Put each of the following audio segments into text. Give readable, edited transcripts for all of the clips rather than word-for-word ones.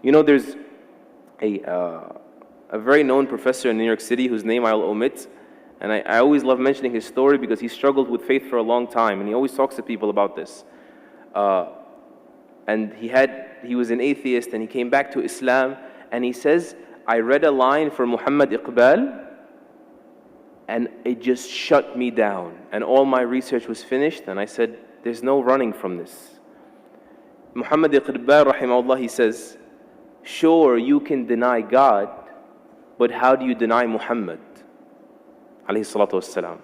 You know, there's a very known professor in New York City whose name I'll omit, and I always love mentioning his story because he struggled with faith for a long time, and he always talks to people about this. And he was an atheist, and he came back to Islam, and he says, I read a line from Muhammad Iqbal, and it just shut me down. And all my research was finished, and I said, there's no running from this. Muhammad Iqbal, rahimahullah, he says, sure, you can deny God, but how do you deny Muhammad? Alayhi salatu wassalam.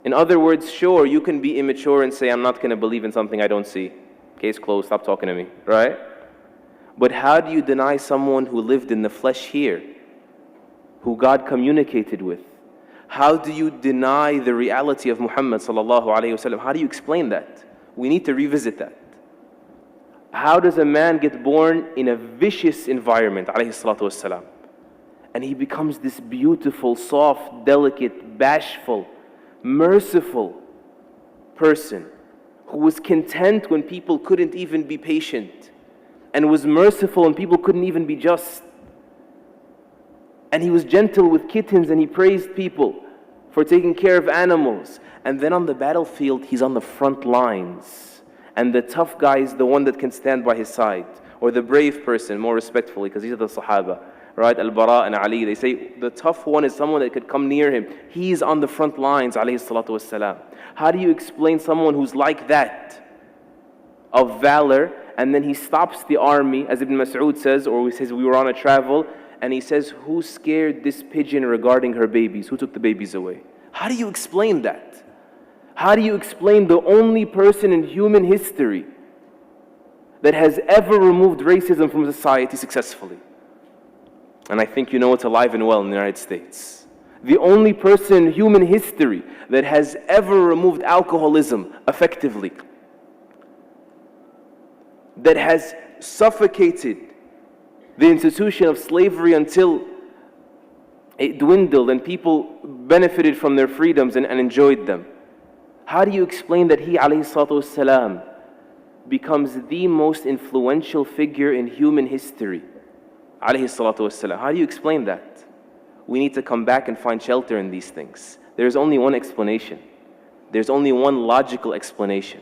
In other words, sure, you can be immature and say, I'm not going to believe in something I don't see. Case closed, stop talking to me, right? But how do you deny someone who lived in the flesh here, who God communicated with? How do you deny the reality of Muhammad sallallahu alayhi wasallam? How do you explain that? We need to revisit that. How does a man get born in a vicious environment, alayhi salatu wasalam, and he becomes this beautiful, soft, delicate, bashful, merciful person who was content when people couldn't even be patient, and was merciful when people couldn't even be just. And he was gentle with kittens, and he praised people for taking care of animals. And then on the battlefield, he's on the front lines. And the tough guy is the one that can stand by his side. Or the brave person, more respectfully, because these are the Sahaba. Right? Al-Bara and Ali, they say the tough one is someone that could come near him. He's on the front lines, alayhi salatu wassalam. How do you explain someone who's like that, of valor, and then he stops the army, as Ibn Mas'ud says, or he says we were on a travel, and he says, who scared this pigeon regarding her babies? Who took the babies away? How do you explain that? How do you explain the only person in human history that has ever removed racism from society successfully? And I think you know it's alive and well in the United States. The only person in human history that has ever removed alcoholism effectively, that has suffocated the institution of slavery until it dwindled and people benefited from their freedoms and enjoyed them. How do you explain that he, alayhi salatu wasalam, becomes the most influential figure in human history? Alayhi salatu wasalam. How do you explain that? We need to come back and find shelter in these things. There's only one explanation. There's only one logical explanation.